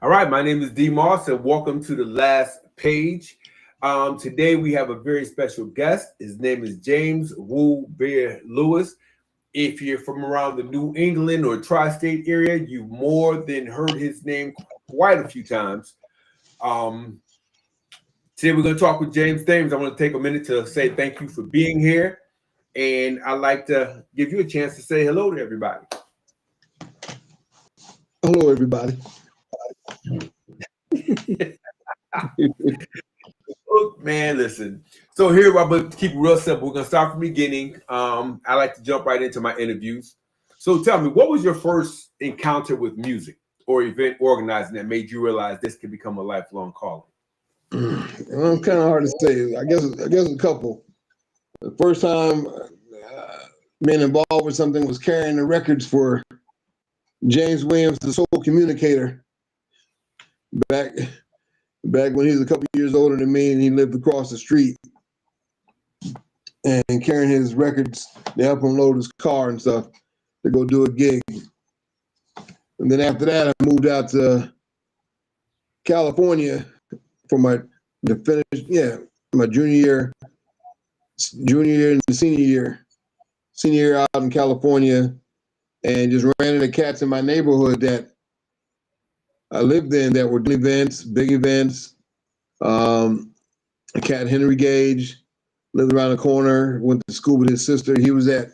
All right, my name is D.Moss, and welcome to the last page. Today we have a very special guest. His name is James WooBear Lewis. If you're from around the New England or tri-state area, you've more than heard his name quite a few times. Um, Today we're going to talk with James Thames. I want to take a minute to say thank you for being here, and I'd like to give you a chance to say hello to everybody. Hello, everybody. Look, man, listen. So here, I'm going to keep it real simple. We're going to start from the beginning. I like to jump right into my interviews. So tell me, what was your first encounter with music or event organizing that made you realize this could become a lifelong calling? Well, it's kind of hard to say. I guess a couple. The first time being involved with something was carrying the records for James Williams, the soul communicator, back when he was a couple years older than me, and he lived across the street, and carrying his records to help him load his car and stuff to go do a gig. And then after that, I moved out to California for my junior year and senior year out in California, and just ran into cats in my neighborhood that I lived in that were doing events, big events. A cat, Henry Gage, lived around the corner, went to school with his sister. He was at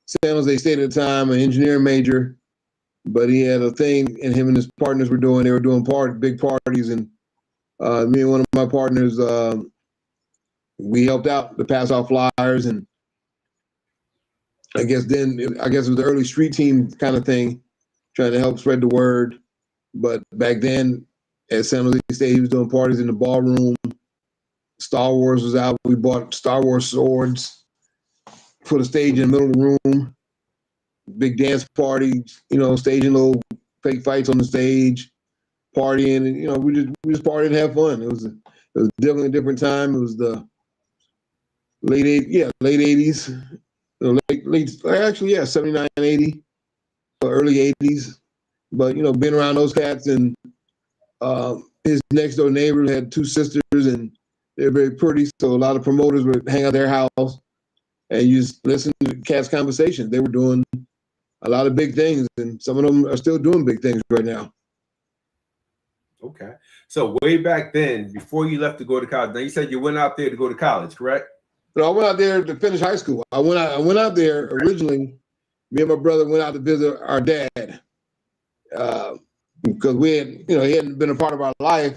San Jose State at the time, an engineering major, but he had a thing, and him and his partners were doing big parties, and me and one of my partners, we helped out to pass out flyers, and I guess it was the early street team kind of thing, trying to help spread the word. But back then at San Jose State, he was doing parties in the ballroom. Star Wars was out. We bought Star Wars swords, put a stage in the middle of the room, big dance party, staging little fake fights on the stage, partying, and we just partied and had fun. It was definitely a different time. It was the late 80s, late 79, 80, early 80s. But being around those cats, and his next door neighbor had two sisters, and they're very pretty. So a lot of promoters would hang out at their house, and you just listen to cats' conversations. They were doing a lot of big things, and some of them are still doing big things right now. Okay. So way back then, before you left to go to college, now you said you went out there to go to college, correct? No, I went out there to finish high school. I went out there originally. Me and my brother went out to visit our dad, because we had, he hadn't been a part of our life,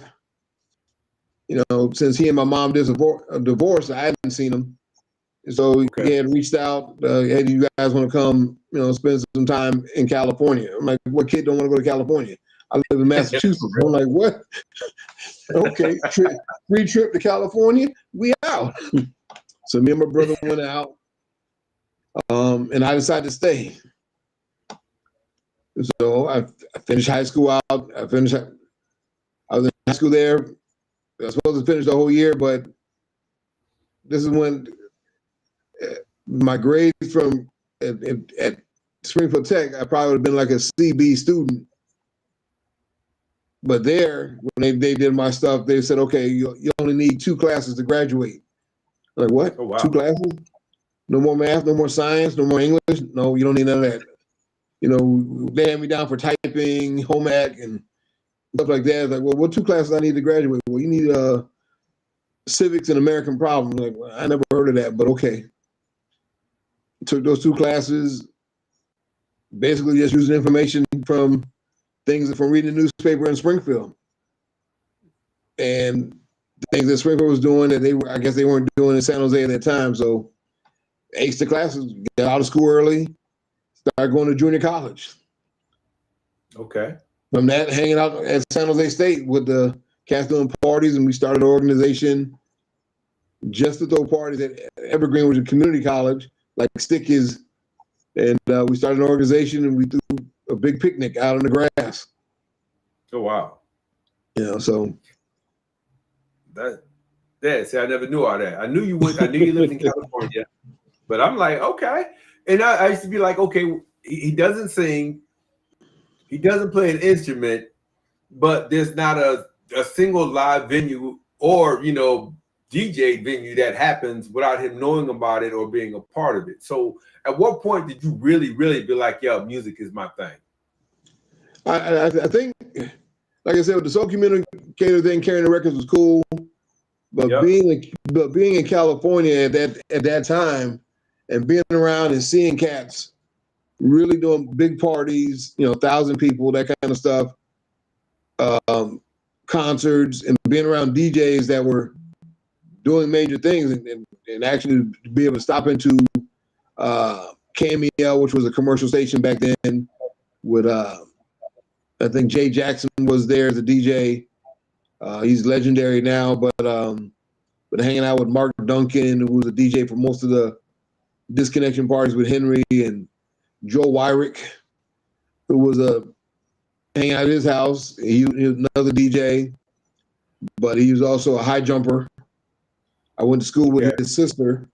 since he and my mom divorced. I hadn't seen him, so he had reached out. Hey, do you guys want to come, spend some time in California? I'm like, what kid don't want to go to California? I live in Massachusetts. I'm like, what? Okay, free trip to California. We out. So me and my brother went out, and I decided to stay. So I finished high school out. I was in high school there. I was supposed to finish the whole year, but this is when my grades from at Springfield Tech, I probably would have been like a CB student. But there, when they did my stuff, they said, okay, you only need 2 classes to graduate. I'm like, what? Oh, wow. 2 classes? No more math, no more science, no more English? No, you don't need none of that. They had me down for typing, home ec, and stuff like that. Like, well, what 2 classes I need to graduate? Well, you need civics and American problems. Like, well, I never heard of that, but okay. Took those 2 classes, basically just using information from reading the newspaper in Springfield, and the things that Springfield was doing that they weren't doing in San Jose at that time. So, aced the classes, got out of school early, started going to junior college. Okay. From that, hanging out at San Jose State with the cats doing parties, and we started an organization just to throw parties at Evergreen, which is a community college, like Stick is. And we started an organization, and we threw a big picnic out on the grass. Oh, wow. So. See, I never knew all that. I knew you lived in California, but I'm like, okay. And I used to be like, okay, he doesn't sing, he doesn't play an instrument, but there's not a single live venue or, you know, DJ venue that happens without him knowing about it or being a part of it. So at what point did you really, really be like, yo, music is my thing? I think, like I said, with the soul communicator thing, carrying the records was cool. But Yep. being in California at that time and being around and seeing cats really doing big parties, you know, 1,000 people, that kind of stuff, concerts, and being around DJs that were doing major things, and actually be able to stop into Cameo, which was a commercial station back then, with I think Jay Jackson was there as a DJ. He's legendary now, but hanging out with Mark Duncan, who was a DJ for most of the Disconnection parties with Henry, and Joe Wyrick, who was hanging out at his house. He was another DJ, but he was also a high jumper. I went to school with his sister.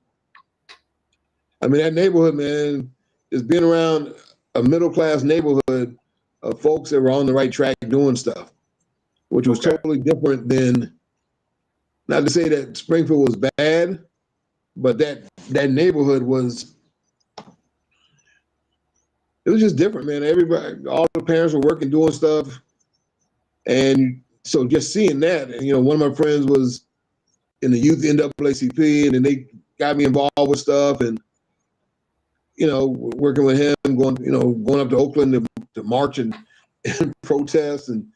I mean, that neighborhood, man, is being around a middle-class neighborhood of folks that were on the right track doing stuff, which was totally different than, not to say that Springfield was bad, but that neighborhood was, it was just different, man. Everybody, all the parents were working, doing stuff. And so just seeing that, and, you know, one of my friends was in the youth NAACP, and then they got me involved with stuff, and, you know, working with him, going up to Oakland to march and protest and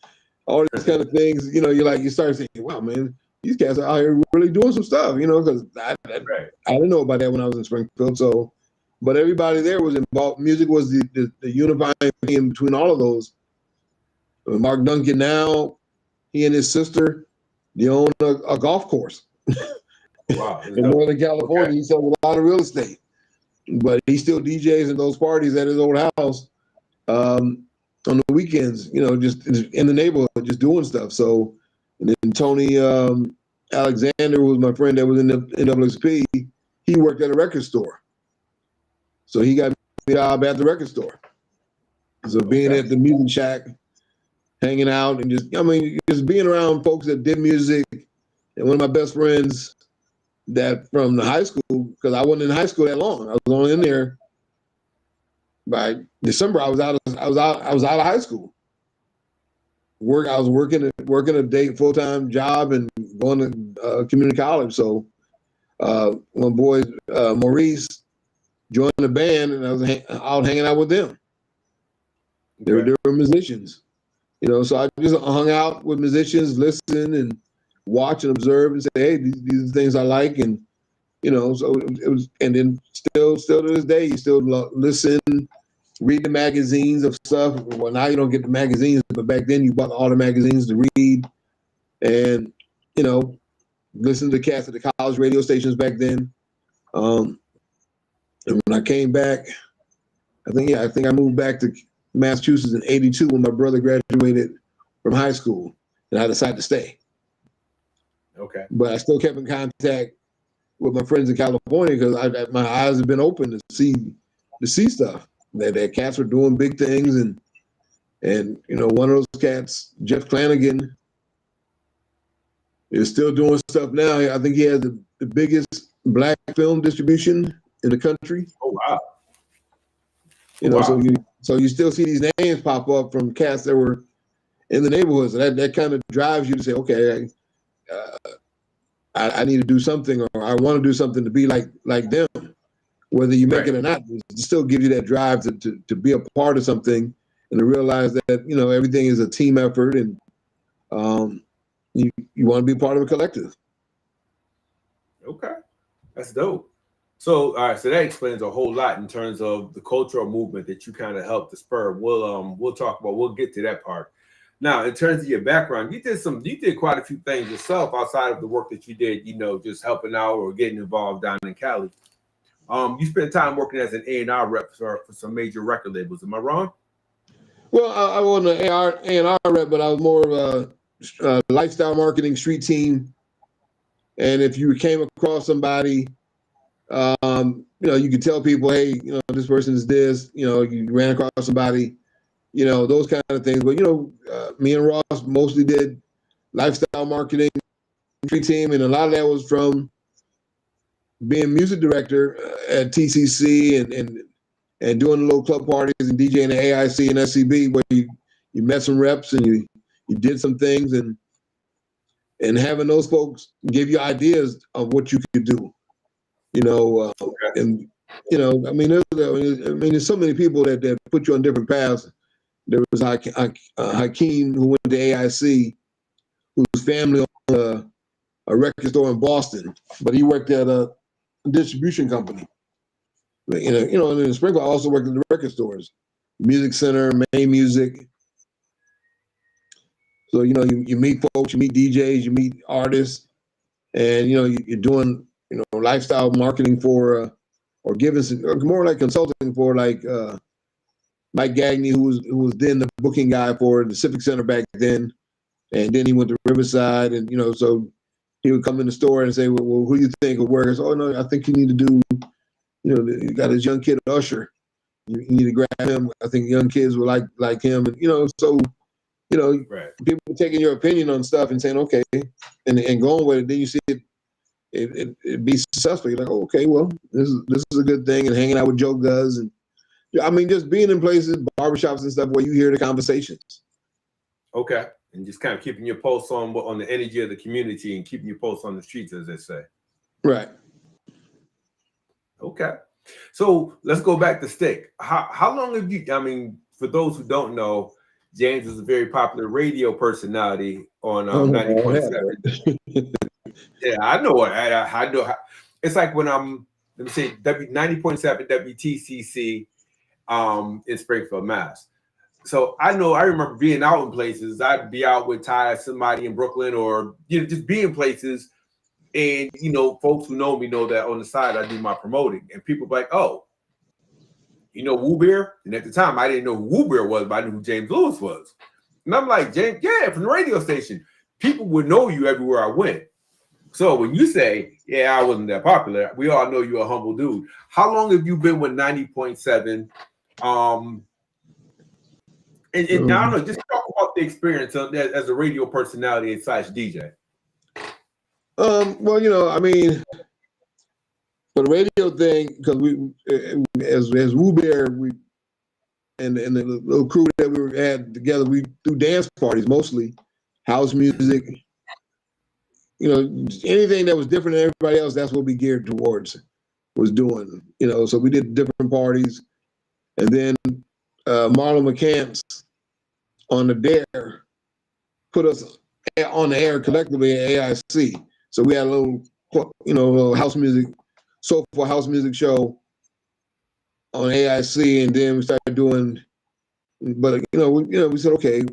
all these kind of things. You know, you start thinking, wow, man, these guys are out here really doing some stuff, you know, because I didn't know about that when I was in Springfield. So, but everybody there was involved. Music was the unifying thing between all of those. Mark Duncan now, he and his sister, they own a golf course. Wow. In Northern California. He sells a lot of real estate, but he still DJs in those parties at his old house on the weekends, you know, just in the neighborhood, just doing stuff. So, and then Tony Alexander, who was my friend that was in the NAACP, he worked at a record store. So he got me a job at the record store. So being at the music shack, hanging out, and just being around folks that did music. And one of my best friends that from the high school, because I wasn't in high school that long. I was only in there by December. I was out of high school. I was working a day full-time job and going to community college. So my boy Maurice joined the band, and I was out hanging out with them. They were musicians, you know. So I just hung out with musicians, listen and watch and observe, and say, hey, these are things I like, and you know. So it was, and then still to this day, you still listen, read the magazines of stuff. Well, now you don't get the magazines, but back then you bought all the magazines to read, and you know, listen to cats at the college radio stations back then. And when I came back, I think I moved back to Massachusetts in '82 when my brother graduated from high school, and I decided to stay. Okay. But I still kept in contact with my friends in California because my eyes have been open to see stuff. That cats were doing big things, and you know, one of those cats, Jeff Flanagan, is still doing stuff now. I think he has the biggest black film distribution in the country. Oh wow! You know, so you still see these names pop up from cats that were in the neighborhoods. So that kind of drives you to say, okay, I need to do something, or I want to do something to be like them. Whether you make it or not, it still gives you that drive to be a part of something and to realize that, you know, everything is a team effort, and you want to be part of a collective. Okay, that's dope. So, all right, so that explains a whole lot in terms of the cultural movement that you kind of helped to spur. We'll talk about. We'll get to that part. Now, in terms of your background, you did quite a few things yourself outside of the work that you did, you know, just helping out or getting involved down in Cali. You spent time working as an A&R rep for some major record labels. Am I wrong? Well, I wasn't an A&R rep, but I was more of a lifestyle marketing street team. And if you came across somebody, you know, you could tell people, hey, you know, this person is this. You know, you ran across somebody, those kind of things. But me and Ross mostly did lifestyle marketing team, and a lot of that was from being music director at TCC and doing the little club parties and DJing at AIC and SCB, where you met some reps and you did some things, and having those folks give you ideas of what you could do, and there's so many people that put you on different paths. There was Hakeem, who went to AIC, whose family owned a record store in Boston, but he worked at a distribution company. And in Springfield, I also worked at the record stores, Music Center, Main Music. So you meet folks, you meet DJs, you meet artists, and you're doing lifestyle marketing for or giving or more like consulting for like Mike Gagney, who was then the booking guy for the Civic Center back then, and then he went to Riverside, and so he would come in the store and say, well, who do you think will work? I said, oh no, I think you need to do, you got this young kid Usher, you need to grab him. I think young kids will like him, and so right. People taking your opinion on stuff and saying okay, and going with it. Then you see it be successful. You're like, oh, okay, well, this is a good thing. And hanging out with Joe Guz, and just being in places, barbershops and stuff where you hear the conversations. Okay, and just kind of keeping your pulse on the energy of the community and keeping your pulse on the streets, as they say. Right. Okay, so let's go back to Stick. How long have you? For those who don't know, James is a very popular radio personality on 90.7. Yeah, I know what I know. It's like when I'm, let me say, 90.7 WTCC in Springfield, Mass. So I remember being out in places. I'd be out with Ty, somebody in Brooklyn, or just be in places, and folks who know me know that on the side I do my promoting, and people be like, oh, WooBear? And at the time I didn't know who WooBear was, but I knew who James Lewis was. And I'm like, James, yeah, from the radio station. People would know you everywhere I went. So when you say, yeah, I wasn't that popular, we all know you're a humble dude. How long have you been with 90.7? And I don't know, just talk about the experience of that as a radio personality / DJ. Well, for the radio thing, because we, as WooBear, and the little crew that we had together, we do dance parties mostly, house music. Anything that was different than everybody else, that's what we geared towards, was doing. So we did different parties, and then Marlon McCants on the Dare put us on the air collectively at AIC. So we had a little house music, soulful house music show on AIC, and then we started doing. But we said okay,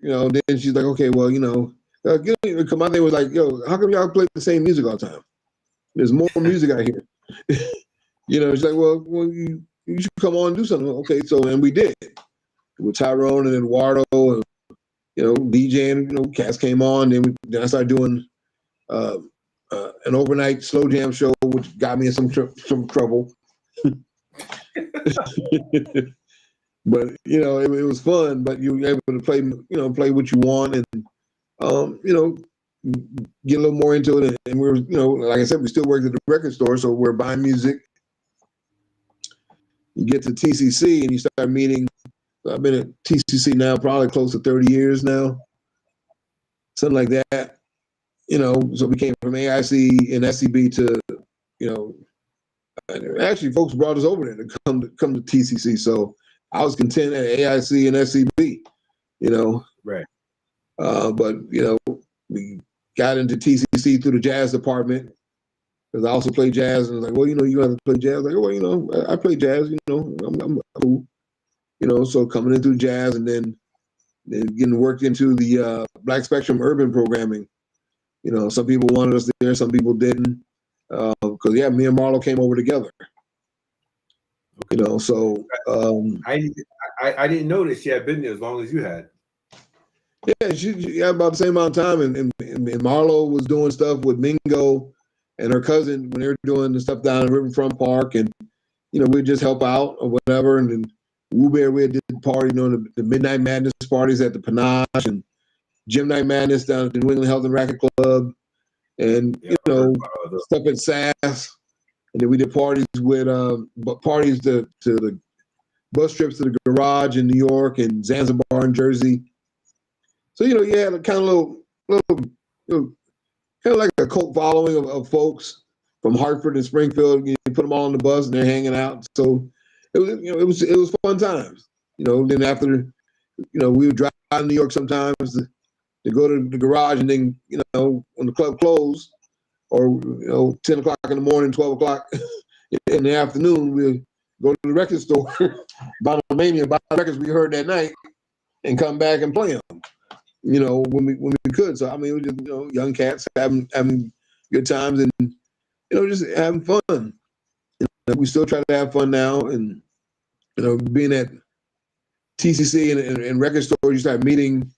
Then she's like, okay, well, my thing was like, yo, how come y'all play the same music all the time? There's more music out here. She's like, well, you should come on and do something. Okay, so and we did with Tyrone and Eduardo, and DJing. Cats came on, then I started doing an overnight slow jam show, which got me in some trouble. But it was fun. But you were able to play what you want, and get a little more into it. And we're like I said, we still worked at the record store, so we're buying music. You get to TCC and you start meeting. I've been at TCC now probably close to 30 years now, something like that. So we came from AIC and SCB to, actually folks brought us over there to come to TCC. So I was content at AIC and SCB, Right. But we got into TCC through the jazz department, because I also play jazz, and I was like, well, you have to play jazz. Like, well, I play jazz. I'm cool. So coming in through jazz, and then getting worked into the Black Spectrum urban programming. Some people wanted us there, some people didn't. Because me and Marlo came over together. So I didn't know that she had been there as long as you had. Yeah, she had about the same amount of time, and Marlo was doing stuff with Mingo and her cousin when they were doing the stuff down in Riverfront Park, and we'd just help out or whatever. And then WooBear, we did party, the Midnight Madness parties at the Panache and Gym Night Madness down at the New England Health and Racket Club, and stuff at SAS. And then we did parties with parties to the bus trips to the garage in New York and Zanzibar in Jersey. So you had a kind of little kind of like a cult following of folks from Hartford and Springfield. You put them all on the bus and they're hanging out. So it was fun times. Then after we would drive to New York sometimes to go to the garage, and then when the club closed, or 10 o'clock in the morning, 12 o'clock in the afternoon, we'd go to the record store, buy the records we heard that night, and come back and play them. When we could. So I mean, it was just young cats having good times and just having fun. We still try to have fun now, and being at TCC and record stores, you start meeting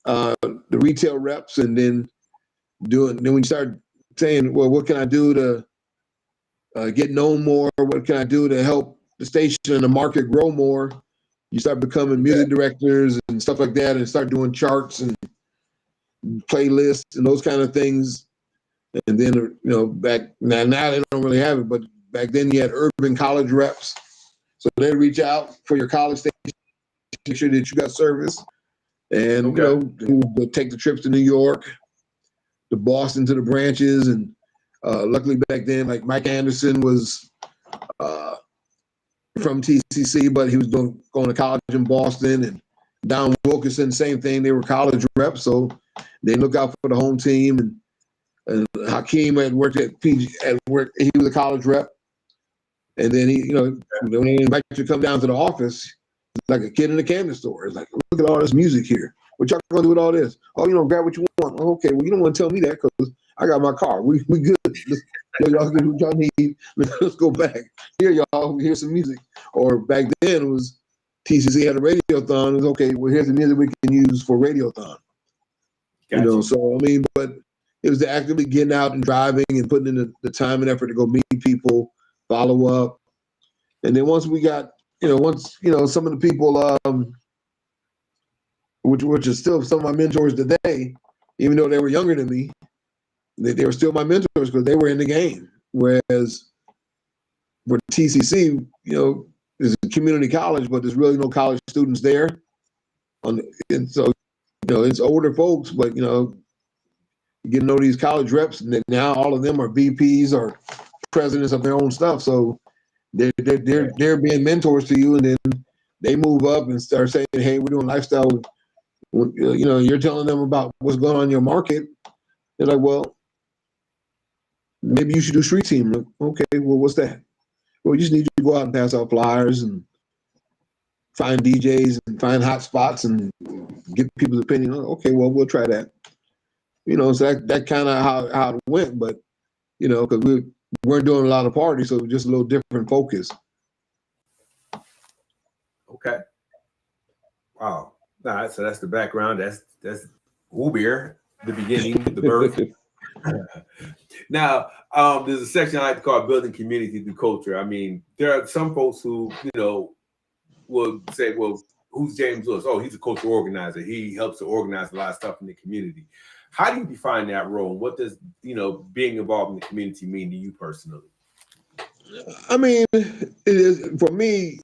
the retail reps, and then when you start saying, well, what can I do to get known more? What can I do to help the station and the market grow more? You start becoming music directors and stuff like that, and start doing charts and playlists and those kind of things. And then, back now they don't really have it, but back then you had urban college reps. So they'd reach out for your college station, make sure that you got service. And, they'll take the trips to New York, to Boston, to the branches. And luckily back then, like Mike Anderson was from TCC, but he was going to college in Boston, and Don Wilkinson, same thing. They were college reps, so they look out for the home team. And Hakeem had worked at PG. He was a college rep, and then he, when they invite you to come down to the office, it's like a kid in a candy store. It's like, look at all this music here. What y'all gonna do with all this? Oh, grab what you want. Oh, okay, well, you don't want to tell me that because I got my car. We good. Y'all get what y'all need. Let's go back. Here, y'all. Here's some music. Or back then, it was TCC had a radiothon. It was okay. Well, here's the music we can use for radiothon. Gotcha. So I mean, but it was actively getting out and driving and putting in the time and effort to go meet people, follow up, and then once we got, some of the people, which is still some of my mentors today, even though they were younger than me. They were still my mentors because they were in the game. Whereas for TCC, it's a community college, but there's really no college students there. And so, it's older folks, but, you get to know these college reps, and then now all of them are VPs or presidents of their own stuff. So they're being mentors to you, and then they move up and start saying, hey, we're doing lifestyle. You're telling them about what's going on in your market. They're like, well, maybe you should do street team. Like, okay, well, what's that? Well, we just need you to go out and pass out flyers and find DJs and find hot spots and get people's opinion. Okay, well, we'll try that. So that kind of how it went, but because we weren't doing a lot of parties, so it was just a little different focus. Okay. Wow. All right, so that's the background. That's WooBear, the beginning, the birth. Now, there's a section I like to call building community through culture. I mean, there are some folks who, will say, well, who's James Lewis? Oh, he's a cultural organizer. He helps to organize a lot of stuff in the community. How do you define that role? What does, being involved in the community mean to you personally? I mean, it is, for me,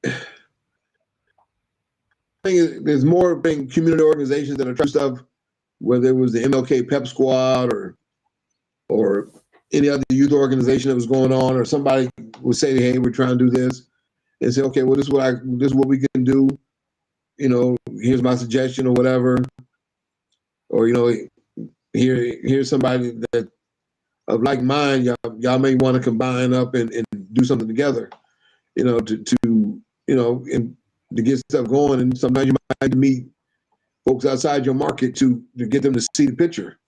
I think there's more community organizations that are trying stuff, whether it was the MLK Pep Squad or any other youth organization that was going on, or somebody would say, hey, we're trying to do this, and say, okay, well, this is what we can do. Here's my suggestion or whatever. Or, here's somebody that of like mind, y'all may want to combine up and do something together, to get stuff going. And sometimes you might meet folks outside your market to get them to see the picture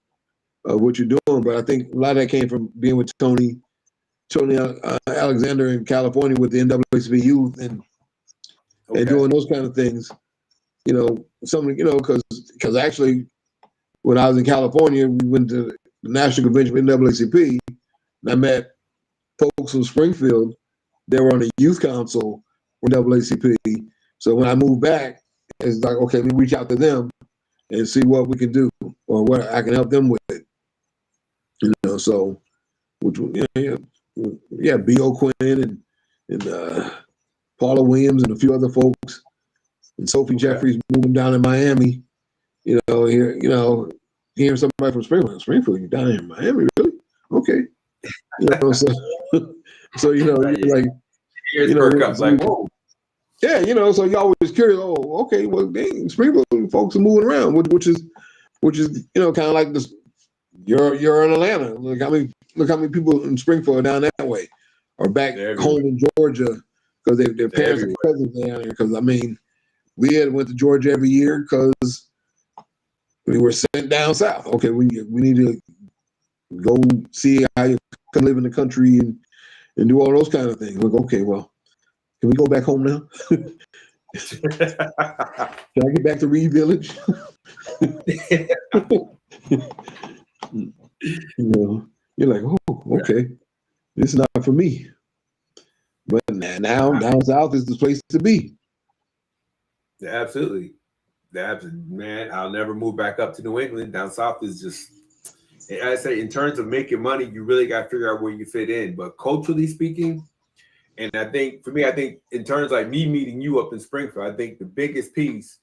of what you're doing. But I think a lot of that came from being with Tony Alexander in California with the NAACP youth and doing those kind of things. Because actually, when I was in California, we went to the national convention with NAACP, and I met folks from Springfield. They were on the youth council for NAACP, So when I moved back, it's like, okay, let me reach out to them and see what we can do or what I can help them with. So which B.O. Quinn and Paula Williams and a few other folks, and Sophie Jeffries moving down in Miami. Hearing somebody from Springfield, you down here in Miami, really? Okay. So you're like, whoa. Yeah, so you're always curious. Oh, okay, well, dang, Springfield folks are moving around, which is kind of like this. You're in Atlanta. Look how many people in Springfield are down that way, or back home in Georgia because their parents and cousins down there. Because we had went to Georgia every year because we were sent down south. Okay, we need to go see how you can live in the country and do all those kind of things. Look, okay, well, can we go back home now? Can I get back to Reed Village? You're like, oh, okay, this is not for me. But now down south is the place to be. Absolutely. Man, I'll never move back up to New England. Down south is just, I say, in terms of making money, you really got to figure out where you fit in. But culturally speaking, and I think for me, in terms of like me meeting you up in Springfield, I think the biggest piece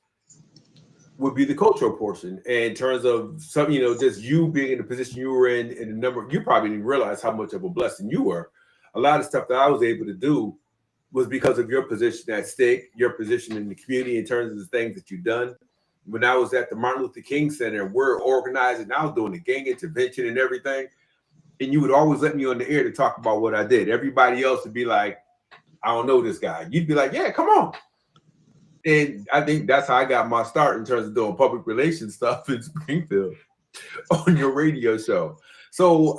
would be the cultural portion. And in terms of some, just you being in the position you were in, and the number, you probably didn't realize how much of a blessing you were. A lot of stuff that I was able to do was because of your position at stake, your position in the community in terms of the things that you've done. When I was at the Martin Luther King Center, we're organizing, I was doing the gang intervention and everything. And you would always let me on the air to talk about what I did. Everybody else would be like, I don't know this guy. You'd be like, yeah, come on. And I think that's how I got my start in terms of doing public relations stuff in Springfield on your radio show. So,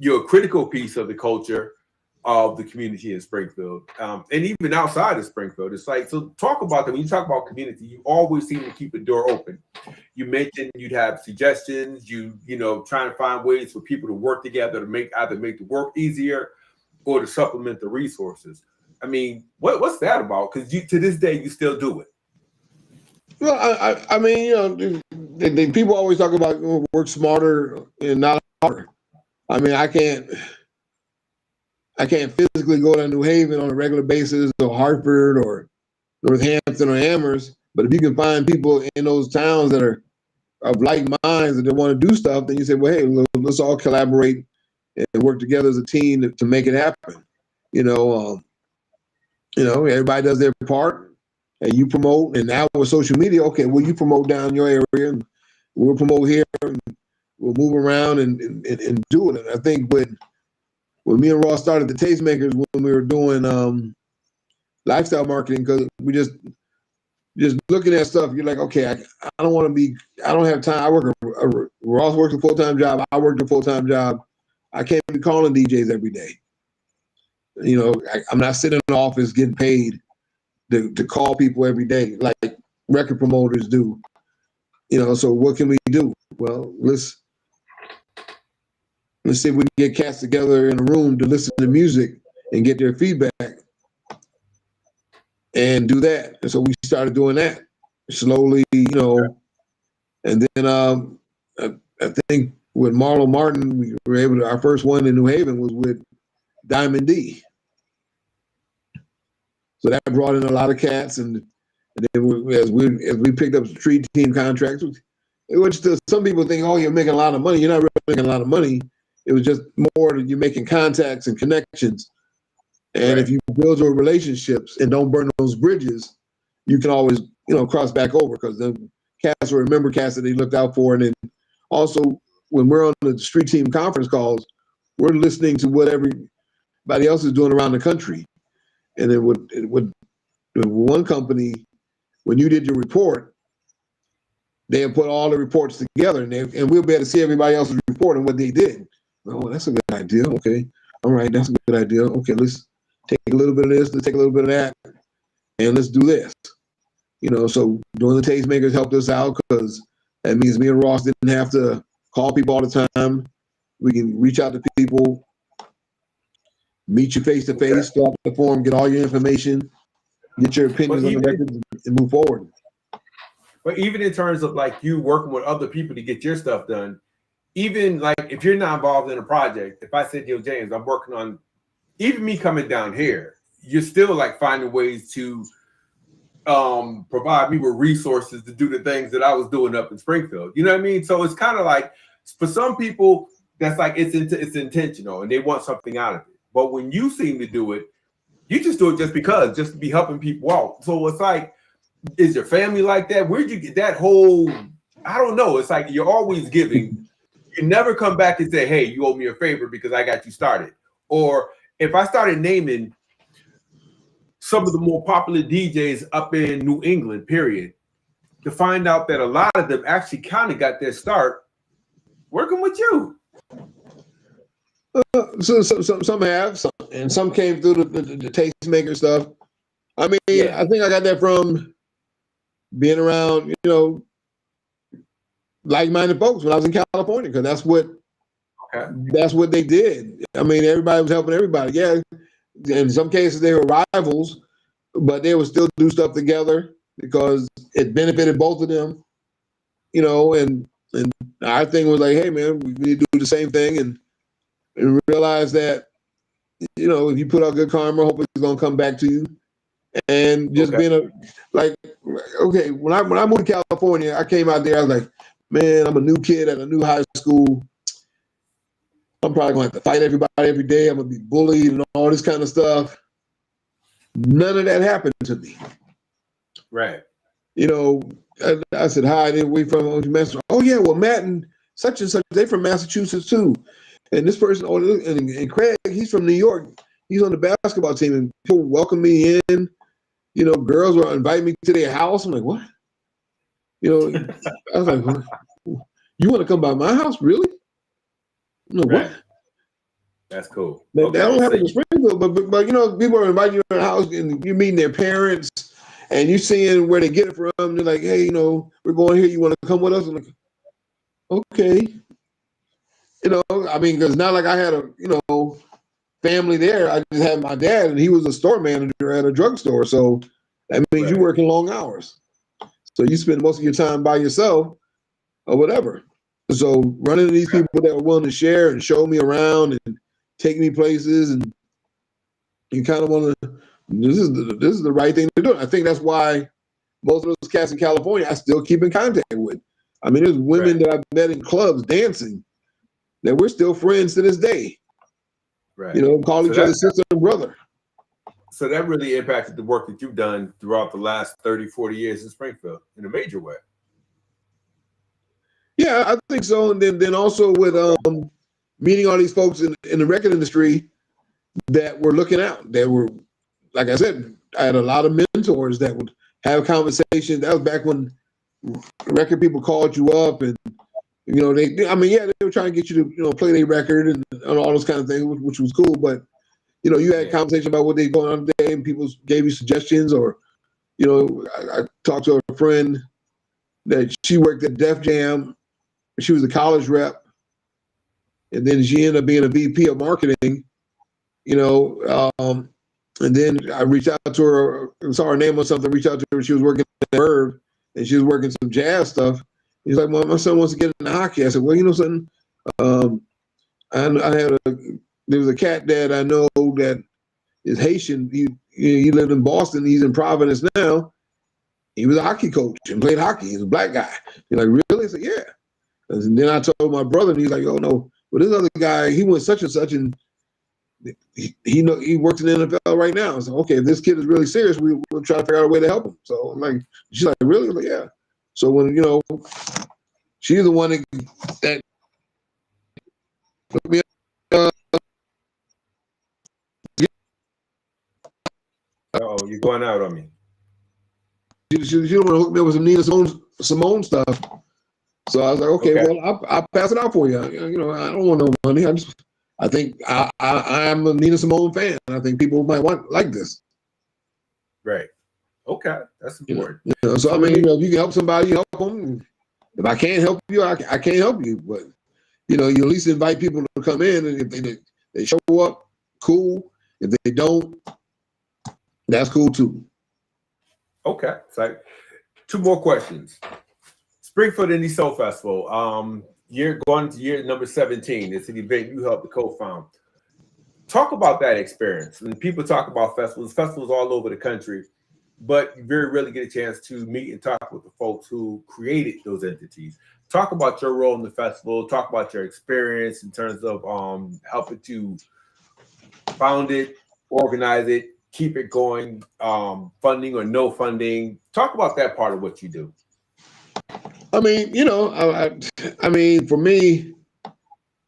you're a critical piece of the culture of the community in Springfield, and even outside of Springfield. It's like, so talk about that. When you talk about community, you always seem to keep the door open. You mentioned you'd have suggestions, trying to find ways for people to work together to either make the work easier or to supplement the resources. What's that about? Because to this day, you still do it. Well, people always talk about work smarter and not harder. I can't physically go to New Haven on a regular basis, or Hartford, or Northampton, or Amherst. But if you can find people in those towns that are of like minds that they want to do stuff, then you say, well, hey, let's all collaborate and work together as a team to make it happen. Everybody does their part, and you promote. And now with social media, okay, well, you promote down your area, and we'll promote here, and we'll move around and do it. And I think when me and Ross started the Tastemakers, when we were doing lifestyle marketing, because we just looking at stuff, you're like, okay, I don't have time. Ross works a full-time job. I worked a full-time job. I can't be calling DJs every day. I'm not sitting in the office getting paid to call people every day like record promoters do. So what can we do? Well, let's see if we can get cats together in a room to listen to music and get their feedback and do that. And so we started doing that slowly, and then I think with Marlo Martin, we were able to, our first one in New Haven was with Diamond D. So that brought in a lot of cats, and then as we picked up street team contracts, it was just, some people think, oh, you're making a lot of money. You're not really making a lot of money. It was just more that you're making contacts and connections. And if you build your relationships and don't burn those bridges, you can always, cross back over, because the cats will remember cats that they looked out for. And then also, when we're on the street team conference calls, we're listening to what everybody else is doing around the country. And it would one company, when you did your report, they put all the reports together, and we'll be able to see everybody else's report and what they did. Oh, that's a good idea. Okay. All right, that's a good idea. Okay, let's take a little bit of this, let's take a little bit of that, and let's do this. So doing the Tastemakers helped us out, because that means me and Ross didn't have to call people all the time. We can reach out to people, meet you face to face, fill out the form, get all your information, get your But opinions on the even, record and move forward. but even in terms of like you working with other people to get your stuff done, even like if you're not involved in a project, if I said, yo, James, I'm working on, even me coming down here, you're still like finding ways to provide me with resources to do the things that I was doing up in Springfield. You know what I mean? So it's kind of like for some people, that's like it's intentional and they want something out of it. But when you seem to do it, you just do it just because, just to be helping people out. So it's like, is your family like that? Where'd you get that whole? I don't know. It's like you're always giving. You never come back and say, "Hey, you owe me a favor because I got you started." Or if I started naming some of the more popular DJs up in New England, period, to find out that a lot of them actually kind of got their start working with you. So some have, and some came through the Tastemaker stuff. I mean, Yeah. I think I got that from being around, like-minded folks when I was in California, because that's what they did. I mean, everybody was helping everybody. Yeah, in some cases they were rivals, but they would still do stuff together because it benefited both of them. And our thing was like, hey man, we need to do the same thing and realize that if you put out good karma, hopefully it's gonna come back to you. And just being when I moved to California, I came out there, I was like, man, I'm a new kid at a new high school. I'm probably gonna have to fight everybody every day. I'm gonna be bullied and all this kind of stuff. None of that happened to me. Right. I said, hi, we from Massachusetts. Oh yeah, well, Matt and such, they from Massachusetts too. And this person, and Craig, he's from New York. He's on the basketball team, and people welcome me in. Girls were inviting me to their house. I'm like, what? I was like, what? You want to come by my house, really? I'm like, Right. what? That's cool. That don't happen in Springfield, but people are inviting you to their house, and you're meeting their parents, and you're seeing where they get it from. They're like, hey, we're going here. You want to come with us? I'm like, okay. I mean, because not like I had a family there. I just had my dad, and he was a store manager at a drugstore. So that means you're working long hours. So you spend most of your time by yourself or whatever. So running into these people that were willing to share and show me around and take me places, and you kind of want to. This is the right thing to do. I think that's why most of those cats in California I still keep in contact with. I mean, there's women that I've met in clubs dancing that we're still friends to this day. Right. Call each other sister and brother. So that really impacted the work that you've done throughout the last 30, 40 years in Springfield in a major way. Yeah, I think so. And then also with meeting all these folks in the record industry that were looking out. That were, like I said, I had a lot of mentors that would have conversations. That was back when record people called you up and they were trying to get you to play their record and all those kind of things, which was cool. But you had conversation about what they going on today, and people gave you suggestions. Or I talked to a friend that she worked at Def Jam. She was a college rep, and then she ended up being a VP of marketing. And then I reached out to her, saw her name or something. Reached out to her. She was working at Verve, and she was working some jazz stuff. He's like, well, my son wants to get into hockey. I said, well, something. There was a cat that I know that is Haitian. He lived in Boston. He's in Providence now. He was a hockey coach and played hockey. He's a black guy. He's like, really? I said, yeah. And then I told my brother, and he's like, oh no. Well, this other guy, he went such and such, and he works in the NFL right now. So okay, if this kid is really serious, we'll try to figure out a way to help him. So I'm like, she's like, really? I'm like, yeah. So when she's the one that put me Oh, you're going out on me. She don't want to hook me up with some Nina Simone stuff. So I was like, okay. Well, I'll pass it out for you. I don't want no money. I think I'm a Nina Simone fan. I think people might like this. Right. Okay, that's important. So I mean, if you can help somebody, help them. If I can't help you, I can't help you. But you at least invite people to come in, and if they show up, cool. If they don't, that's cool too. Okay. So two more questions. Springfield Indie Soul Festival. You're going to year number 17. It's an event you helped to co-found. Talk about that experience. When people talk about festivals all over the country, but you very rarely get a chance to meet and talk with the folks who created those entities. Talk about your role in the festival. Talk about your experience in terms of helping to found it, organize it, keep it going, funding or no funding. Talk about that part of what you do. I mean, I mean, for me,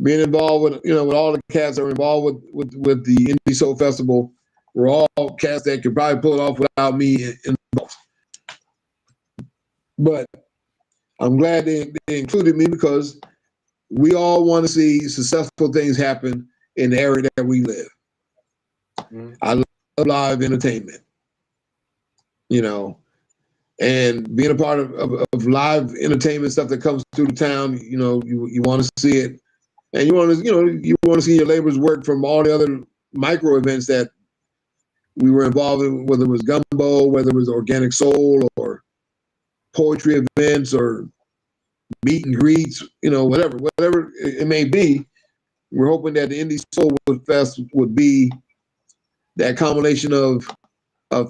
being involved with, with all the cats that are involved with the Indie Soul Festival, we're all cats that could probably pull it off without me involved. But I'm glad they included me because we all want to see successful things happen in the area that we live. Mm-hmm. I love live entertainment, and being a part of live entertainment stuff that comes through the town. You want to see it, and you want to see your labor's work from all the other micro events that we were involved in, whether it was gumbo, whether it was organic soul or poetry events or meet and greets, whatever it may be. We're hoping that the Indie Soul Fest would be that combination of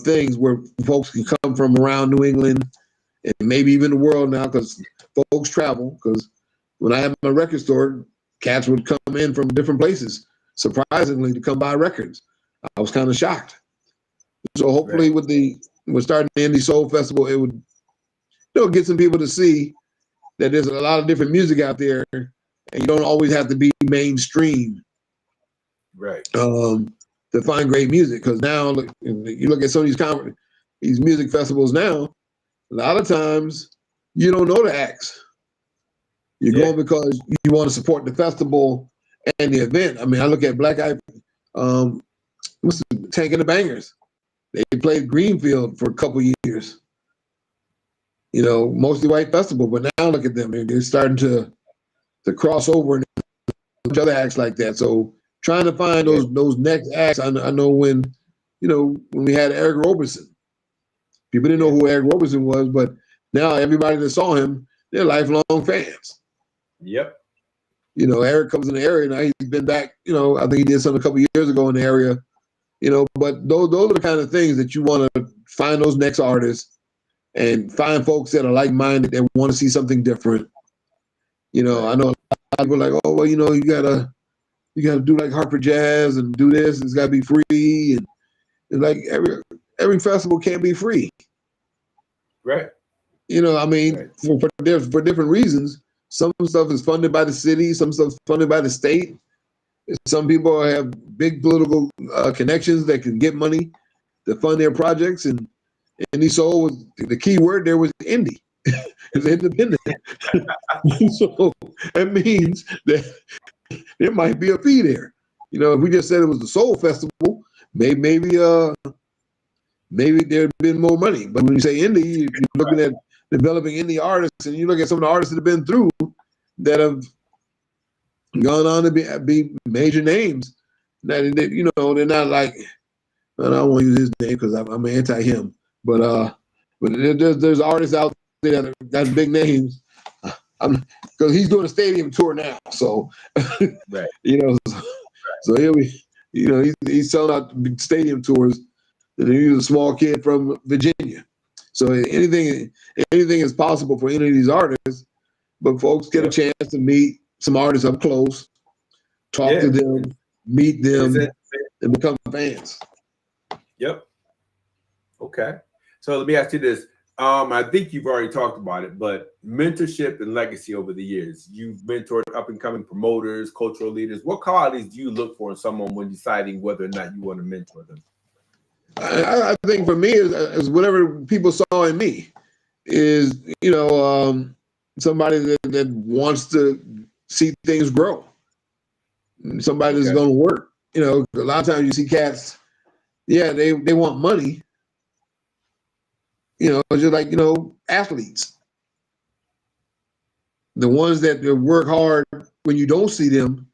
things where folks can come from around New England and maybe even the world now, because folks travel. Because when I had my record store, cats would come in from different places, surprisingly, to come buy records. I was kind of shocked. So hopefully, with starting the Indie Soul Festival, it would get some people to see that there's a lot of different music out there, and you don't always have to be mainstream, right? To find great music. Because now, you look at some of these music festivals now, a lot of times you don't know the acts. You're going because you want to support the festival and the event. I mean, I look at Black Eye, what's the Tank and the Bangers? They played Greenfield for a couple years. Mostly white festival, but now look at them. They're starting to cross over and other acts like that. So trying to find those next acts. I know when we had Eric Roberson, people didn't know who Eric Roberson was, but now everybody that saw him, they're lifelong fans. Yep. Eric comes in the area now. He's been back. I think he did something a couple of years ago in the area. But those are the kind of things that you want to find those next artists and find folks that are like-minded that want to see something different. I know a lot of people are like, oh well, you gotta do like Harper Jazz and do this. It's gotta be free, and like every festival can't be free. Right. I mean, for different reasons. Some stuff is funded by the city. Some stuff is funded by the state. Some people have big political connections that can get money to fund their projects. And Indie Soul was the key word there was indie. It's independent. So that means that there might be a fee there. If we just said it was the Soul Festival, maybe there'd been more money. But when you say indie, you're looking at developing indie artists, and you look at some of the artists that have been through that have gone on to be major names. That they're not like, I don't want to use his name because I'm anti him, but there's artists out there that got big names. Because he's doing a stadium tour now, so right. So he'll be, he's selling out big stadium tours. And he's a small kid from Virginia, so anything is possible for any of these artists. But folks get a chance to meet some artists up close, talk to them, meet them, and become fans. Yep. Okay. So let me ask you this. I think you've already talked about it, but mentorship and legacy over the years. You've mentored up-and-coming promoters, cultural leaders. What qualities do you look for in someone when deciding whether or not you want to mentor them? I think for me is whatever people saw in me is, somebody that wants to see things grow. Somebody that's going to work. A lot of times you see cats, they want money. Just like, athletes. The ones that work hard when you don't see them,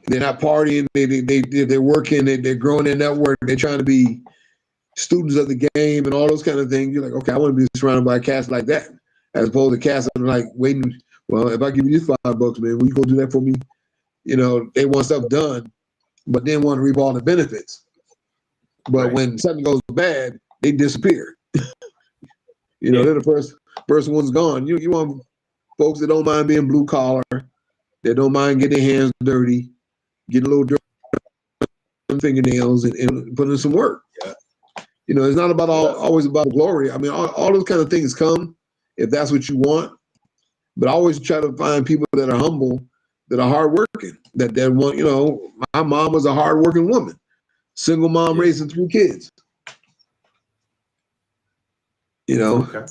they're not partying, they're working, they're growing their network, they're trying to be students of the game and all those kind of things. You're like, okay, I want to be surrounded by cats like that, as opposed to cats that are like waiting. Well, if I give you this $5, man, will you go do that for me? You know, they want stuff done, but then want to reap all the benefits. But when something goes bad, they disappear. You know, they're the first one's gone. You want folks that don't mind being blue collar, that don't mind getting their hands dirty, getting a little dirty fingernails and putting in some work. Yeah. You know, it's not about always about glory. I mean, all those kind of things come if that's what you want. But I always try to find people that are humble, that are hardworking, that want, you know, my mom was a hardworking woman, single mom raising 3 kids. You know,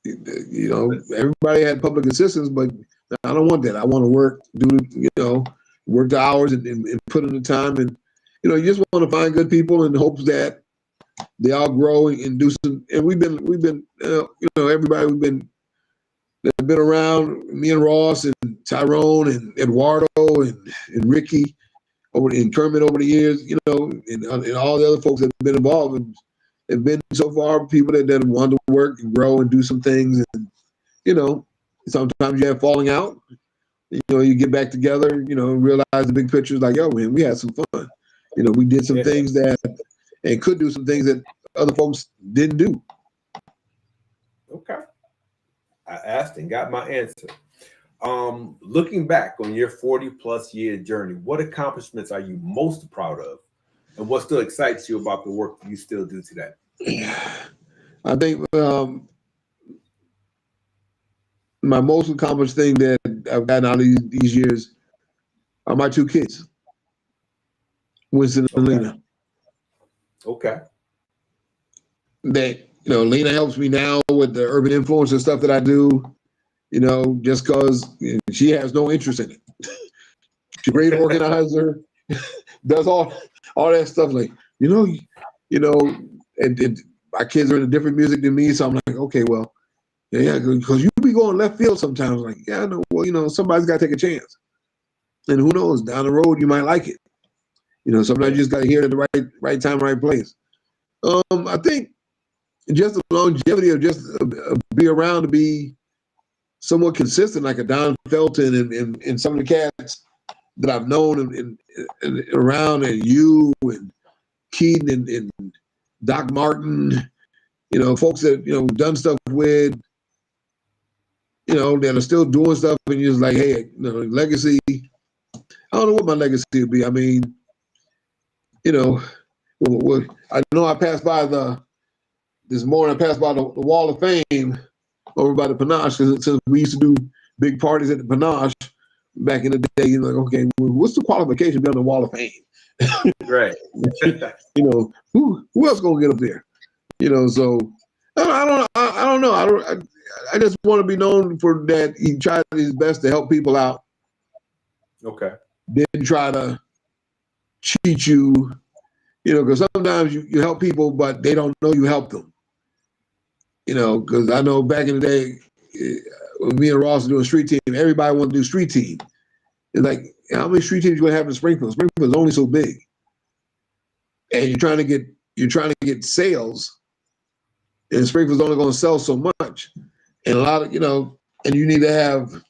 you know, everybody had public assistance, but I don't want that. I want to work, work the hours and put in the time. And, you know, you just want to find good people in hopes that they all grow and do some. And we've been, everybody that's been around, me and Ross and Tyrone and Eduardo and Ricky and Kermit over the years, you know, and all the other folks that have been involved and have been so far people that want to work and grow and do some things. And, you know, sometimes you have falling out, you know, you get back together, you know, realize the big picture is like, yo, man, we had some fun. You know, we did some things and could do some things that other folks didn't do. Okay. I asked and got my answer. Looking back on your 40+ year journey, what accomplishments are you most proud of? And what still excites you about the work that you still do today? I think my most accomplished thing that I've gotten out of these years are my 2 kids, Winston and Lena. Okay. That, you know, Lena helps me now with the urban influencer stuff that I do, you know, just because she has no interest in it. She's a great organizer, does all that stuff. Like, and my kids are into different music than me, so I'm like, okay, well, yeah, because you be going left field sometimes. Like, yeah, I know. Well, you know, somebody's got to take a chance, and who knows, down the road you might like it. You know, sometimes you just got to hear it at the right time, right place. I think just the longevity of just be around to be somewhat consistent, like a Don Felton and some of the cats that I've known and around, and you and Keaton and Doc Martin, you know, folks that, you know, done stuff with, you know, that are still doing stuff, and you're just like, hey, you know, legacy. I don't know what my legacy would be. I mean, you know, I know I passed by this morning. I passed by the Wall of Fame over by the Panache, since we used to do big parties at the Panache back in the day. You're like, okay, well, what's the qualification to be on the Wall of Fame? Right. You know, who else gonna get up there? You know, so I don't know. I just want to be known for that. He tried his best to help people out. Okay. Didn't try to cheat you. You know, because sometimes you help people, but they don't know you helped them. You know, because I know back in the day, when me and Ross were doing street team, everybody wanted to do street team. It's like, how many street teams you gonna have in Springfield? Springfield is only so big, and you're trying to get sales, and Springfield's only going to sell so much, and a lot of, you know, and you need to have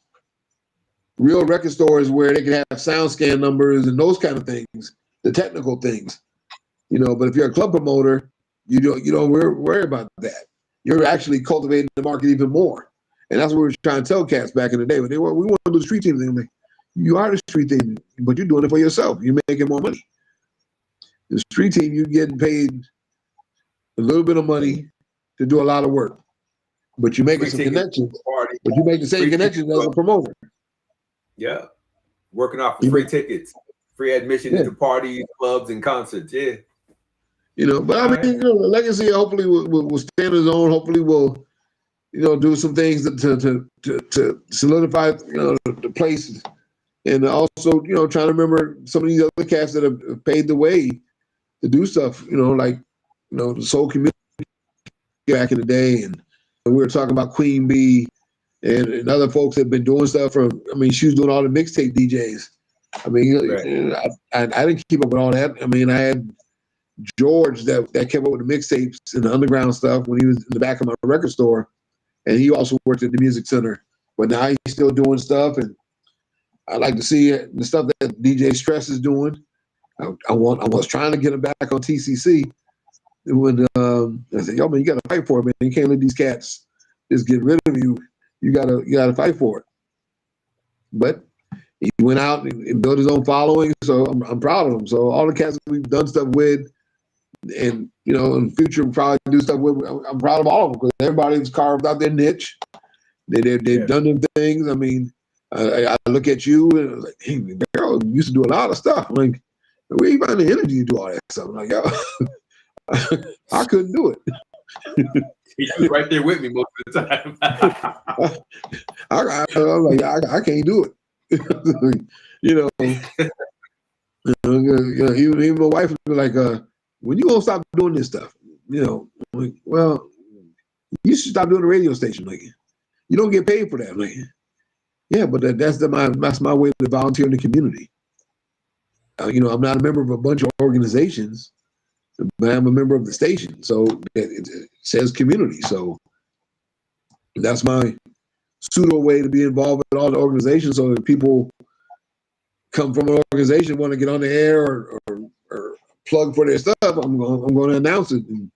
real record stores where they can have sound scan numbers and those kind of things, the technical things, you know. But if you're a club promoter, you don't worry about that. You're actually cultivating the market even more, and that's what we were trying to tell cats back in the day. When we want to do the street team thing, like, you are the street team, but you're doing it for yourself. You're making more money. The street team, you're getting paid a little bit of money to do a lot of work, but you're making some connections. But you make the same connections as a promoter. Yeah, working off of free tickets, free admission to parties, clubs, and concerts. Yeah, you know. But I mean, you know, the legacy hopefully will stand on its own. Hopefully, will, you know, do some things to solidify, you know, the place, and also, you know, trying to remember some of these other cats that have paved the way to do stuff. You know, like, you know, the soul community back in the day, and we were talking about Queen Bee and other folks that have been doing stuff from. I mean, she was doing all the mixtape DJs. I mean, I didn't keep up with all that. I mean, I had George that came up with the mixtapes and the underground stuff when he was in the back of my record store, and he also worked at the music center. But now he's still doing stuff, and I like to see the stuff that DJ Stress is doing. I was trying to get him back on TCC when I said, "Yo, man, you got to fight for it, man. You can't let these cats just get rid of you. You gotta fight for it." But he went out and built his own following, so I'm proud of him. So all the cats that we've done stuff with, and in the future we'll probably do stuff with, I'm proud of all of them because everybody's carved out their niche. They've done them things. I mean, I look at you and I'm like, hey, girl, you used to do a lot of stuff. I'm like, where you find the energy to do all that stuff? I'm like, yo, I couldn't do it. He was right there with me most of the time. I'm like, I can't do it. Even my wife would be like, when you gonna stop doing this stuff? I'm like, well, you should stop doing the radio station. Like, you don't get paid for that. Like, yeah, but that's my way to volunteer in the community. I'm not a member of a bunch of organizations, but I'm a member of the station. So it says community. So that's my pseudo way to be involved with all the organizations. So if people come from an organization, want to get on the air or plug for their stuff, I'm going to announce it. And,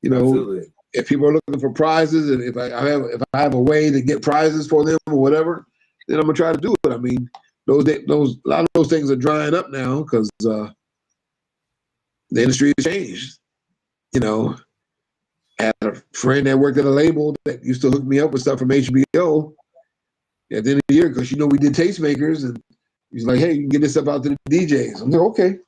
Absolutely. If people are looking for prizes, and if I have a way to get prizes for them or whatever, then I'm gonna try to do it. I mean, a lot of those things are drying up now because the industry has changed. I had a friend that worked at a label that used to hook me up with stuff from HBO at the end of the year because we did Tastemakers, and he's like, "Hey, you can get this stuff out to the DJs." I'm like, "Okay."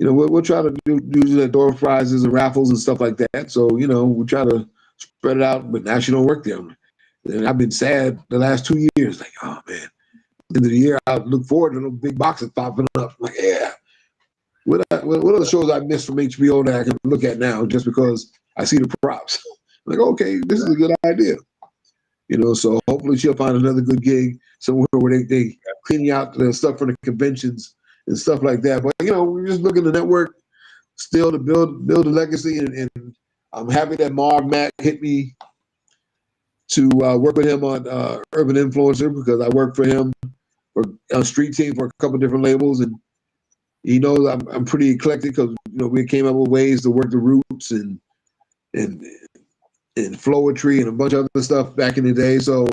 We'll try to do the door prizes and raffles and stuff like that. So, we'll try to spread it out, but now she don't work there. And I've been sad the last 2 years. Like, oh, man. End of the year, I look forward to those big boxes popping up. I'm like, yeah. What other shows I missed from HBO that I can look at now just because I see the props? I'm like, okay, this is a good idea. So hopefully she'll find another good gig somewhere where they cleaning out the stuff for the conventions and stuff like that. But, we're just looking to network still to build a legacy. And I'm happy that Marv Mack hit me to work with him on Urban Influencer because I worked for him for a street team for a couple of different labels. And he knows I'm pretty eclectic because, we came up with ways to work the roots and flowetry and a bunch of other stuff back in the day. So,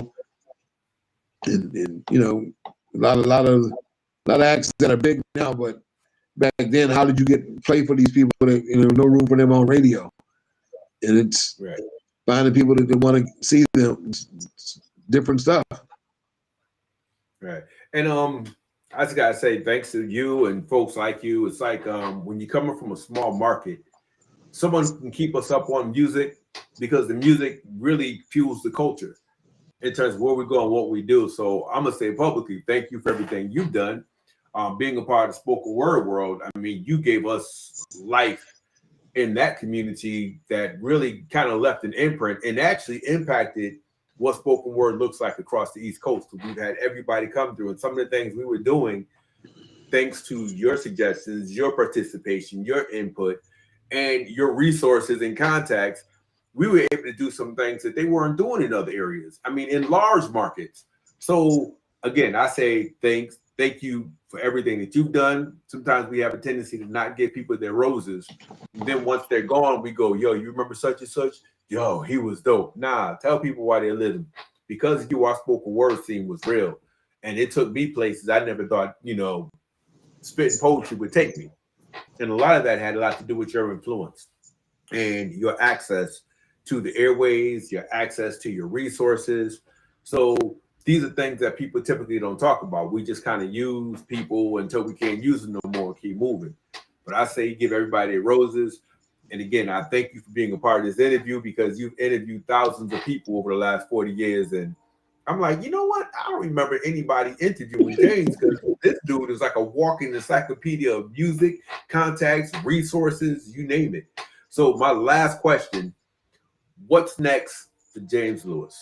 and a lot of acts that are big now, but back then, how did you get play for these people? No room for them on radio, and it's finding people that want to see them, different stuff. Right, and I just gotta say thanks to you and folks like you. It's like when you're coming from a small market, someone can keep us up on music because the music really fuels the culture in terms of where we go and what we do. So I'm gonna say publicly, thank you for everything you've done. Being a part of the spoken word world, I mean, you gave us life in that community that really kind of left an imprint and actually impacted what spoken word looks like across the East Coast. We've had everybody come through, and some of the things we were doing, thanks to your suggestions, your participation, your input, and your resources and contacts, we were able to do some things that they weren't doing in other areas. I mean, in large markets. So again, I say thank you for everything that you've done. Sometimes we have a tendency to not give people their roses. And then once they're gone, we go, yo, you remember such and such? Yo, he was dope. Nah, tell people why they're living. Because you, our spoken word scene was real. And it took me places I never thought, spitting poetry would take me. And a lot of that had a lot to do with your influence and your access to the airways, your access to your resources. So these are things that people typically don't talk about. We just kind of use people until we can't use them no more and keep moving. But I say give everybody their roses. And again, I thank you for being a part of this interview because you've interviewed thousands of people over the last 40 years. And I'm like, you know what? I don't remember anybody interviewing James because this dude is like a walking encyclopedia of music, contacts, resources, you name it. So my last question, what's next for James Lewis?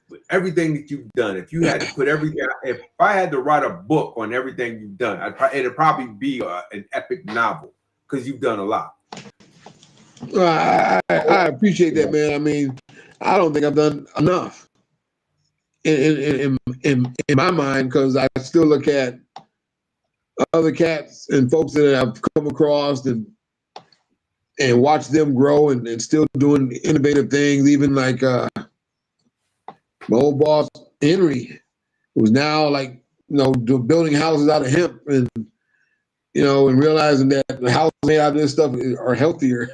with everything that you've done, if you had to put everything, if I had to write a book on everything you've done, it'd probably be an epic novel because you've done a lot. I appreciate that, man. I mean, I don't think I've done enough in my mind, because I still look at other cats and folks that I've come across and watch them grow and still doing innovative things. Even like my old boss Henry, who's now like building houses out of hemp, and and realizing that the houses made out of this stuff are healthier.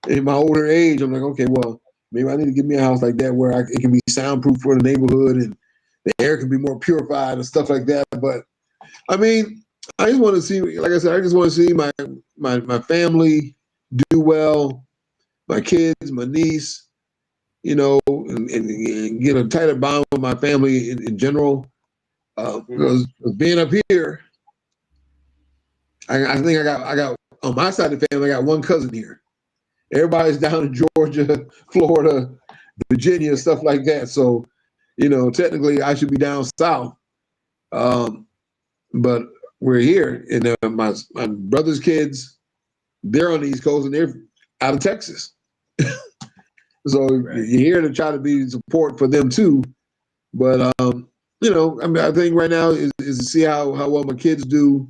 In my older age, I'm like, okay, well, maybe I need to get me a house like that where it can be soundproof for the neighborhood and the air can be more purified and stuff like that. But I mean, I just want to see, like I said, I just want to see my family do well, my kids, my niece, and get a tighter bond with my family in general. Because being up here, I think I got on my side of the family, I got one cousin here. Everybody's down in Georgia, Florida, Virginia, stuff like that. So, technically I should be down south. But we're here, and my brother's kids, they're on the East Coast and they're out of Texas. So you're here to try to be support for them too. But, I mean, I think right now is to see how well my kids do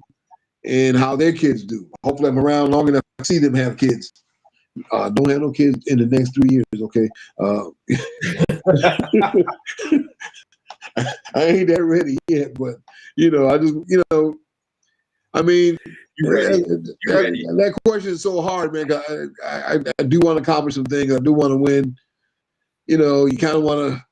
and how their kids do. Hopefully I'm around long enough to see them have kids. Don't have no kids in the next 3 years, okay? I ain't that ready yet, but I just, I mean, that question is so hard, man. I do want to accomplish some things. I do want to win. You kind of want to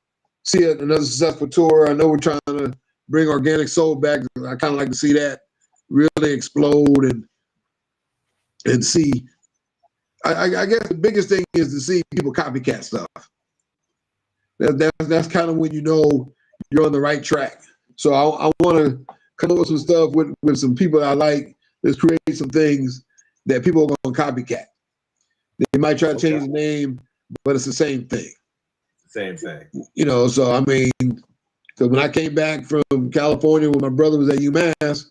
see another successful tour. I know we're trying to bring Organic Soul back. I kind of like to see that really explode and see. I guess the biggest thing is to see people copycat stuff. That's kind of when you're on the right track. So I want to come up with some stuff with some people that I like. Let's create some things that people are going to copycat. They might try to change the name, but it's the same thing. Same thing. So I mean, because when I came back from California when my brother was at UMass,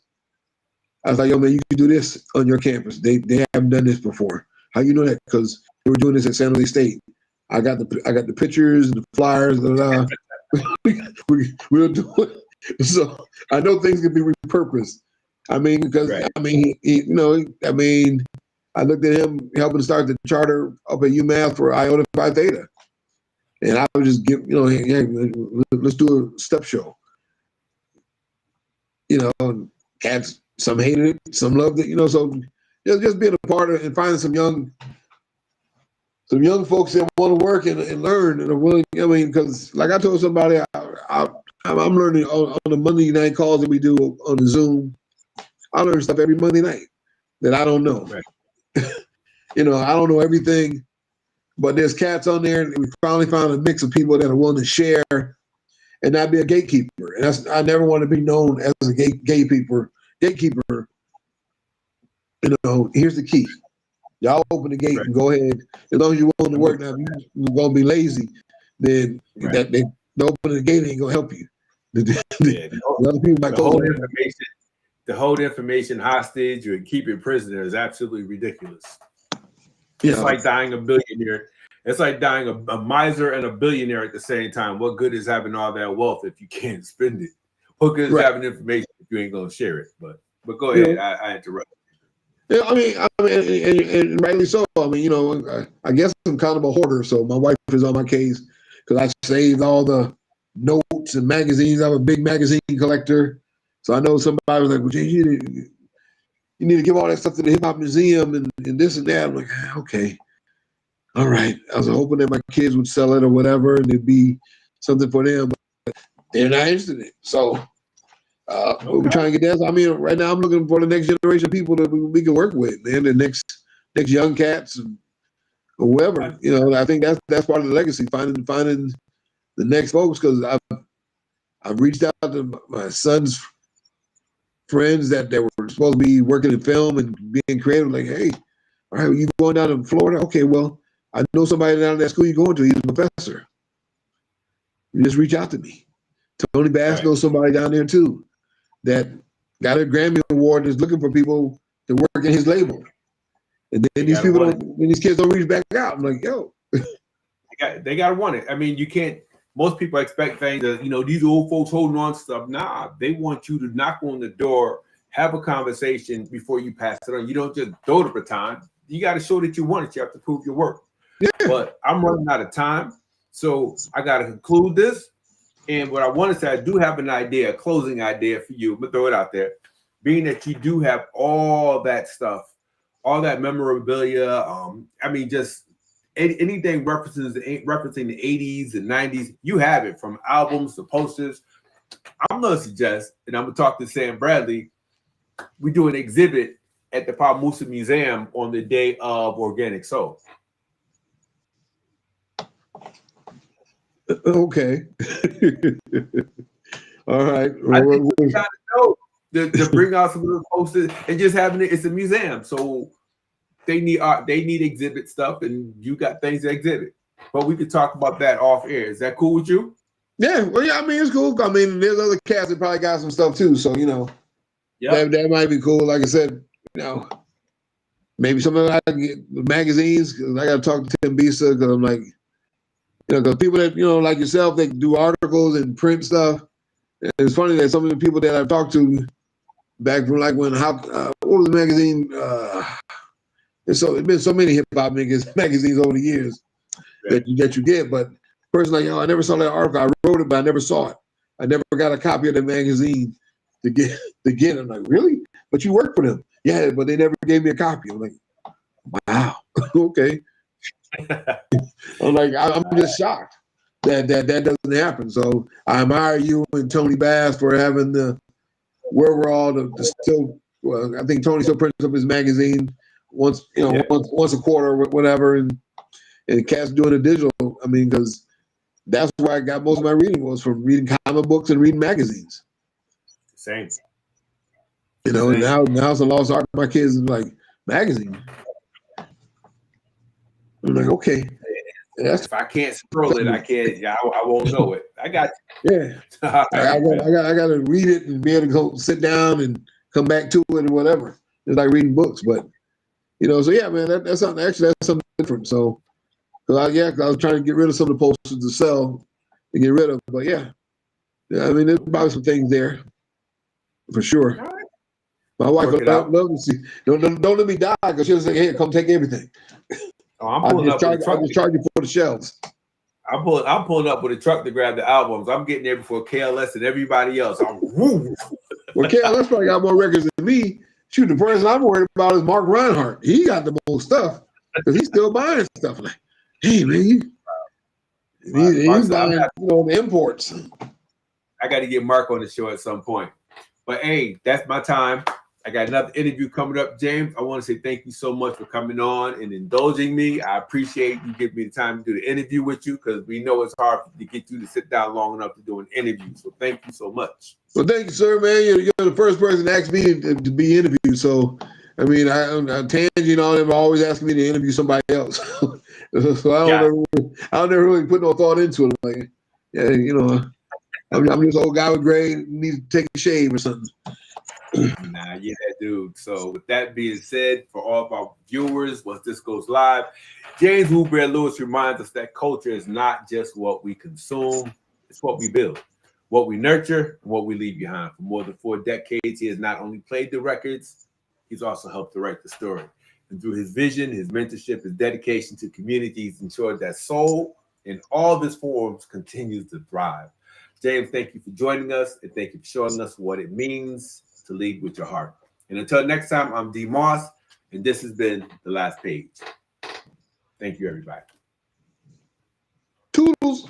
I was like, yo, man, you can do this on your campus. They haven't done this before. How you know that? Because they were doing this at San Jose State. I got the pictures and the flyers. We'll do it. So I know things can be repurposed. I mean, because I mean, I looked at him helping start the charter up at UMass for Iota Phi Theta, and I would just give, hey, let's do a step show. Cats, some hated it, some loved it. So just being a part of and finding some young folks that want to work and learn and are willing. I mean, because like I told somebody, I'm learning on the Monday night calls that we do on the Zoom. I learn stuff every Monday night that I don't know. Right. I don't know everything, but there's cats on there, and we finally found a mix of people that are willing to share and not be a gatekeeper. And I never want to be known as a gatekeeper. Here's the key. Y'all open the gate and go ahead. As long as you're willing to work. Now, if you're going to be lazy, then they open the gate ain't going to help you. The other people might hold information hostage or keep it prisoner is absolutely ridiculous. It's like dying a billionaire. It's like dying a miser and a billionaire at the same time. What good is having all that wealth if you can't spend it? What good is having information if you ain't going to share it? But go ahead. I interrupt. Yeah, I mean, and rightly so. I mean, I guess I'm kind of a hoarder, so my wife is on my case because I saved all the notes and magazines. I'm a big magazine collector, so I know somebody was like, "Well, Jay, you need to give all that stuff to the Hip Hop Museum and this and that." I'm like, okay, all right. I was hoping that my kids would sell it or whatever, and it'd be something for them, but they're not interested in it. So. We're trying to get that. I mean, right now I'm looking for the next generation of people that we can work with, man. The next young cats or whoever. I think that's part of the legacy. Finding the next folks, because I've reached out to my son's friends that were supposed to be working in film and being creative. Like, hey, all right, you going down to Florida? Okay, well, I know somebody down in that school you're going to. He's a professor. just reach out to me. Tony Bass knows somebody down there too that got a Grammy Award and is looking for people to work in his label. And then these people when these kids don't reach back out, I'm like, yo. They gotta want it. I mean, you can't. Most people expect things that, you know, these old folks holding on to stuff. Nah, they want you to knock on the door, have a conversation before you pass it on. You don't just throw the baton. You got to show that you want it. You have to prove your work. Yeah. But I'm running out of time, so I got to conclude this. And what I want to say, I do have an idea, a closing idea for you. I'm gonna throw it out there. Being that you do have all that stuff, all that memorabilia. I mean, just anything referencing the 80s and 90s, you have it, from albums to posters. I'm going to suggest, and I'm going to talk to Sam Bradley, we do an exhibit at the Pa Musa Museum on the day of Organic Soul. Okay. All right. I think it's kind of dope to bring out some of those posters and just having it. It's a museum, so they need art, they need exhibit stuff, and you got things to exhibit. But we could talk about that off air. Is that cool with you? Yeah, well, yeah, I mean, it's cool. I mean, there's other cats that probably got some stuff too, so you know, that might be cool. Like I said, you know, maybe some of I can get magazines, because I got to talk to Tim Bisa, because I'm like, you know, because people that, you know, like yourself, they do articles and print stuff. And it's funny that some of the people that I've talked to back from like when what was the magazine? There's been so many hip hop magazines over the years that you get, but personally, you know, I never saw that article. I wrote it, but I never saw it. I never got a copy of the magazine to get it. I'm like, really? But you work for them? Yeah, but they never gave me a copy. I'm like, wow, okay. I'm like, I'm just shocked that doesn't happen. So I admire you and Tony Bass for having the wherewithal to still. Well, I think Tony still prints up his magazine once a quarter or whatever, and Cat's doing it digital. I mean, because that's where I got most of my reading was from reading comic books and reading magazines. Same. You know, now it's a lost art. My kids are like, magazine. I'm like, okay. If I can't scroll it, I can't. I won't know it. I got you. Yeah. I got to read it and be able to go sit down and come back to it or whatever. It's like reading books, but you know. So yeah, man, that's something. Actually, that's something different. So, cause I was trying to get rid of some of the posters to sell and get rid of. But yeah, I mean, there's probably some things there for sure. My wife would love to see. Don't let me die, because she'll say, "Hey, come take everything." Oh, I'll just charge you for the shelves. I'm pulling up with a truck to grab the albums. I'm getting there before KLS and everybody else. Well, KLS probably got more records than me. Shoot, the person I'm worried about is Mark Reinhardt. He got the most stuff because he's still buying stuff. Like, hey man, he's buying the imports. I got to get Mark on the show at some point. But hey, that's my time. I got another interview coming up, James. I want to say thank you so much for coming on and indulging me. I appreciate you giving me the time to do the interview with you, because we know it's hard to get you to sit down long enough to do an interview. So thank you so much. Well, thank you, sir, man. You're the first person to ask me to be interviewed. So, I mean, Tangent on them always asking me to interview somebody else. So I don't ever really put no thought into it. Like, yeah, you know, I'm just an old guy with gray, needs to take a shave or something. Nah, yeah, dude. So with that being said, for all of our viewers, once this goes live, James WooBear Lewis reminds us that culture is not just what we consume, it's what we build, what we nurture, and what we leave behind. For more than 4 decades, he has not only played the records, he's also helped to write the story. And through his vision, his mentorship, his dedication to communities ensured that soul in all this forms continues to thrive. James, thank you for joining us, and thank you for showing us what it means to lead with your heart. And until next time, I'm D.Moss, and this has been The Last Page. Thank you, everybody. Toodles.